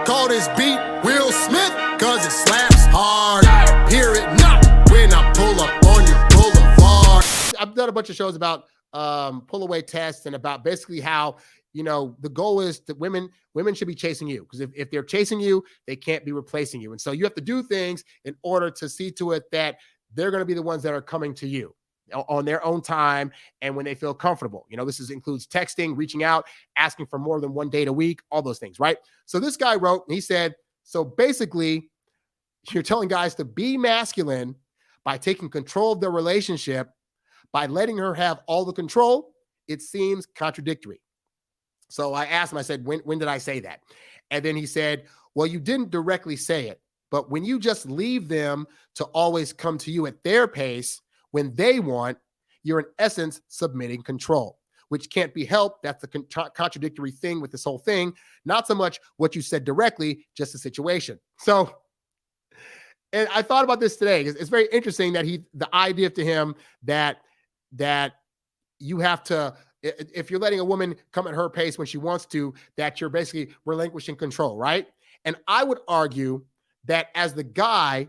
Call this beat Will Smith, cause it slaps hard. Hear it not when I pull up on your boulevard. I've done a bunch of shows about pull away tests and about basically how, you know, the goal is that women should be chasing you, because if they're chasing you, they can't be replacing you. And so you have to do things in order to see to it that they're going to be the ones that are coming to you on their own time and when they feel comfortable. You know, includes texting, reaching out, asking for more than one date a week, all those things, right? So this guy wrote, and he said, so basically, you're telling guys to be masculine by taking control of their relationship, by letting her have all the control. It seems contradictory. So I asked him, I said, when did I say that? And then he said, well, you didn't directly say it, but when you just leave them to always come to you at their pace when they want, you're in essence submitting control, which can't be helped. That's the contradictory thing with this whole thing. Not so much what you said directly, just the situation. So, and I thought about this today. It's very interesting that the idea to him that you have to, if you're letting a woman come at her pace when she wants to, that you're basically relinquishing control, right? And I would argue that as the guy,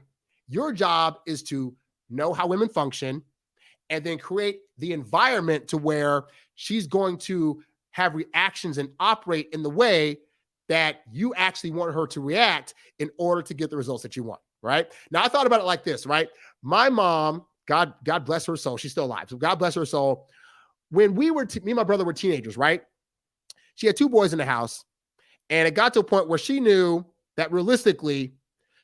your job is to know how women function and then create the environment to where she's going to have reactions and operate in the way that you actually want her to react in order to get the results that you want, right? Now, I thought about it like this, right? My mom, God bless her soul, she's still alive, so God bless her soul. When me and my brother were teenagers, right? She had two boys in the house, and it got to a point where she knew that realistically,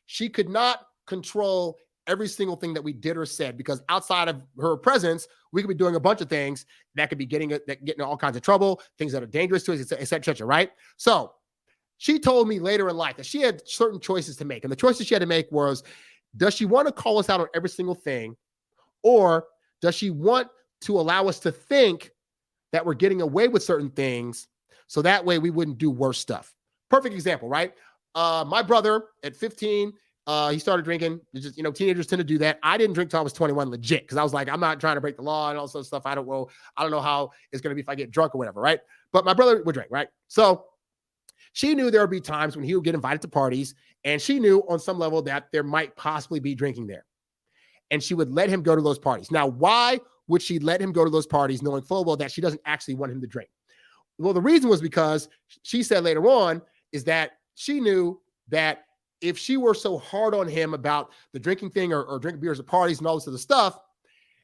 she could not control every single thing that we did or said, because outside of her presence, we could be doing a bunch of things that could be getting in all kinds of trouble, things that are dangerous to us, et cetera, right? So she told me later in life that she had certain choices to make. And the choices she had to make was, does she want to call us out on every single thing? Or does she want to allow us to think that we're getting away with certain things so that way we wouldn't do worse stuff? Perfect example, right? My brother at 15, he started drinking. It's just, teenagers tend to do that. I didn't drink till I was 21 legit, because I was like, I'm not trying to break the law and all sorts of stuff. I don't know how it's going to be if I get drunk or whatever, right? But my brother would drink, right? So she knew there would be times when he would get invited to parties, and she knew on some level that there might possibly be drinking there. And she would let him go to those parties. Now, why would she let him go to those parties knowing full well that she doesn't actually want him to drink? Well, the reason was because she said later on is that she knew that if she were so hard on him about the drinking thing or drinking beers at parties and all this other stuff,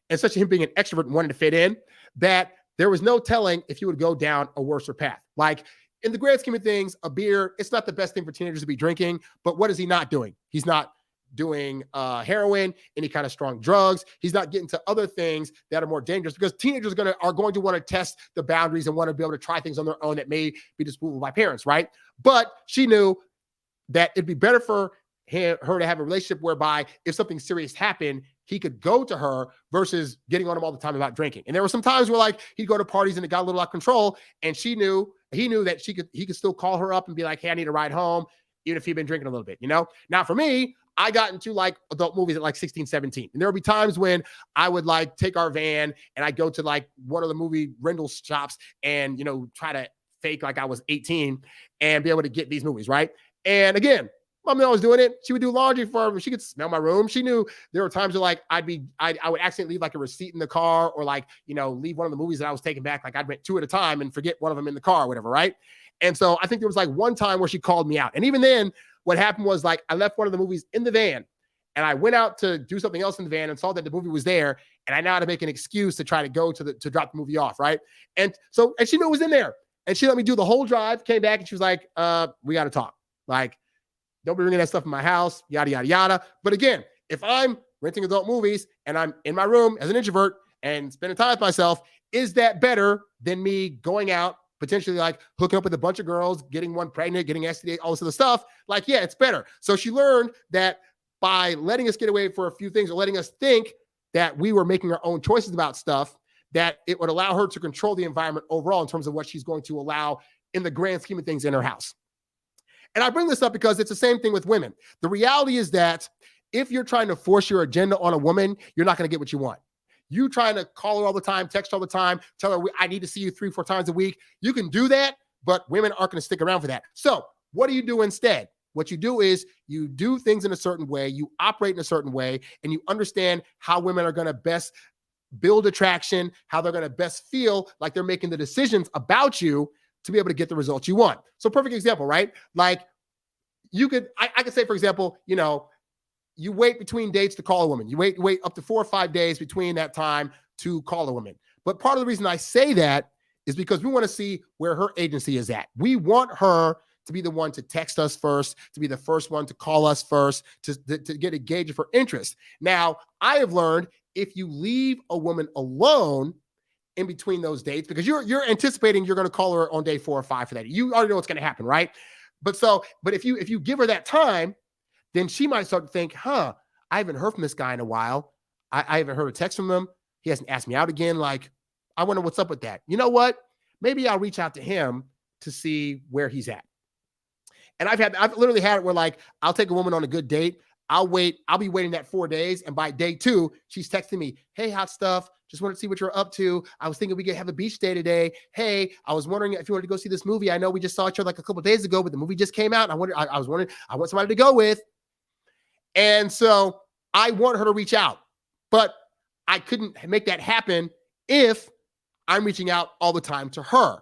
and such him being an extrovert and wanting to fit in, that there was no telling if he would go down a worser path. Like, in the grand scheme of things, a beer, it's not the best thing for teenagers to be drinking, but what is he not doing? He's not doing heroin, any kind of strong drugs. He's not getting to other things that are more dangerous, because teenagers are going to want to test the boundaries and want to be able to try things on their own that may be disapproved by parents, right? But she knew that it'd be better for her to have a relationship whereby if something serious happened, he could go to her versus getting on him all the time about drinking. And there were some times where like he'd go to parties and it got a little out of control, and he knew that he could still call her up and be like, hey, I need a ride home, even if he'd been drinking a little bit, Now for me, I got into like adult movies at like 16, 17. And there would be times when I would like take our van and I'd go to like one of the movie rental shops and, try to fake like I was 18 and be able to get these movies, right? And again, mom knew I was doing it. She would do laundry for me. She could smell my room. She knew there were times where like I would accidentally leave like a receipt in the car, or like, leave one of the movies that I was taking back. Like I'd rent two at a time and forget one of them in the car or whatever, right? And so I think there was like one time where she called me out. And even then, what happened was like I left one of the movies in the van and I went out to do something else in the van and saw that the movie was there. And I now had to make an excuse to try to go to drop the movie off, right? And she knew it was in there. And she let me do the whole drive, came back, and she was like, we got to talk. Like, don't be bringing that stuff in my house, yada, yada, yada. But again, if I'm renting adult movies and I'm in my room as an introvert and spending time with myself, is that better than me going out, potentially like hooking up with a bunch of girls, getting one pregnant, getting STD, all this other stuff? Like, yeah, it's better. So she learned that by letting us get away for a few things, or letting us think that we were making our own choices about stuff, that it would allow her to control the environment overall in terms of what she's going to allow in the grand scheme of things in her house. And I bring this up because it's the same thing with women. The reality is that if you're trying to force your agenda on a woman, you're not going to get what you want. You trying to call her all the time, text all the time, tell her, I need to see you 3-4 times a week. You can do that, but women aren't going to stick around for that. So what do you do instead? What you do is you do things in a certain way, you operate in a certain way, and you understand how women are going to best build attraction, how they're going to best feel like they're making the decisions about you to be able to get the results you want. So perfect example, right? Like I could say, for example, you wait between dates to call a woman. You wait up to 4 or 5 days between that time to call a woman. But part of the reason I say that is because we want to see where her agency is at. We want her to be the one to text us first, to be the first one to call us first, to get a gauge of her interest. Now, I have learned if you leave a woman alone in between those dates, because you're anticipating you're going to call her on day 4 or 5 for that. You already know what's going to happen, right? But if you give her that time, then she might start to think, I haven't heard from this guy in a while. I haven't heard a text from him. He hasn't asked me out again. Like, I wonder what's up with that. You know what? Maybe I'll reach out to him to see where he's at. And I've literally had it where, like, I'll take a woman on a good date. I'll be waiting that 4 days. And by day 2, she's texting me, hey, hot stuff. Just wanted to see what you're up to. I was thinking we could have a beach day today. Hey, I was wondering if you wanted to go see this movie. I know we just saw each other like a couple of days ago, but the movie just came out. And I was wondering, I want somebody to go with. And so I want her to reach out, but I couldn't make that happen if I'm reaching out all the time to her.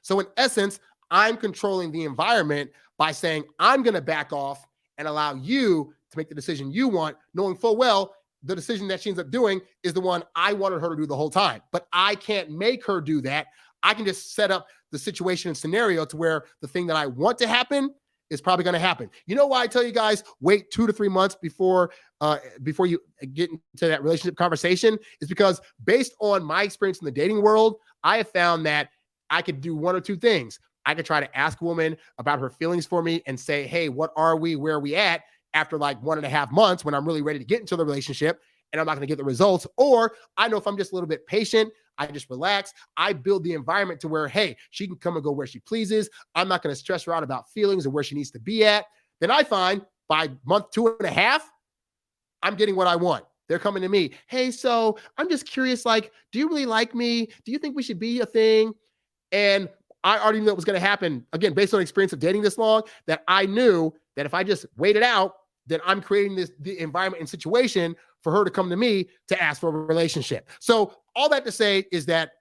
So in essence, I'm controlling the environment by saying, I'm going to back off and allow you to make the decision you want, knowing full well the decision that she ends up doing is the one I wanted her to do the whole time. But I can't make her do that. I can just set up the situation and scenario to where the thing that I want to happen is probably going to happen. You know why I tell you guys wait 2 to 3 months before you get into that relationship conversation is because based on my experience in the dating world, I have found that I could do one or two things. I could try to ask a woman about her feelings for me and say, hey, what are we? Where are we at? After like 1.5 months when I'm really ready to get into the relationship and I'm not going to get the results. Or I know if I'm just a little bit patient, I just relax. I build the environment to where, hey, she can come and go where she pleases. I'm not going to stress her out about feelings or where she needs to be at. Then I find by month 2.5, I'm getting what I want. They're coming to me. Hey, so I'm just curious, like, do you really like me? Do you think we should be a thing? And I already knew it was going to happen, again, based on experience of dating this long, that I knew that if I just waited out, then I'm creating the environment and situation for her to come to me to ask for a relationship. So all that to say is that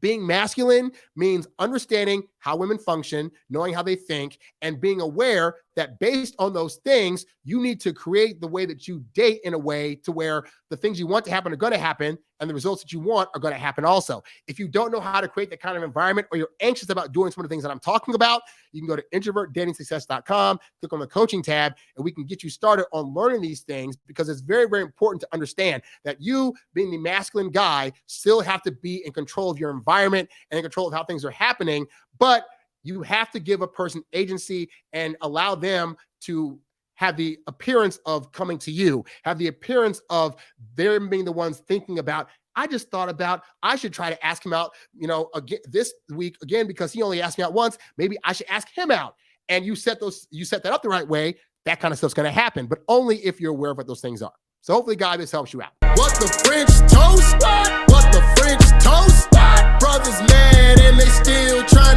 being masculine means understanding how women function, knowing how they think, and being aware that based on those things, you need to create the way that you date in a way to where the things you want to happen are going to happen and the results that you want are going to happen also. If you don't know how to create that kind of environment or you're anxious about doing some of the things that I'm talking about, you can go to introvertdatingsuccess.com, click on the coaching tab, and we can get you started on learning these things because it's very, very important to understand that you, being the masculine guy, still have to be in control of your environment and in control of how things are happening, but you have to give a person agency and allow them to have the appearance of coming to you, have the appearance of them being the ones thinking about, I just thought about, I should try to ask him out, again, this week again, because he only asked me out once. Maybe I should ask him out. And you set that up the right way. That kind of stuff's going to happen, but only if you're aware of what those things are. So hopefully, guys, this helps you out. What the French toast? What the French toast? Brothers mad and they still trying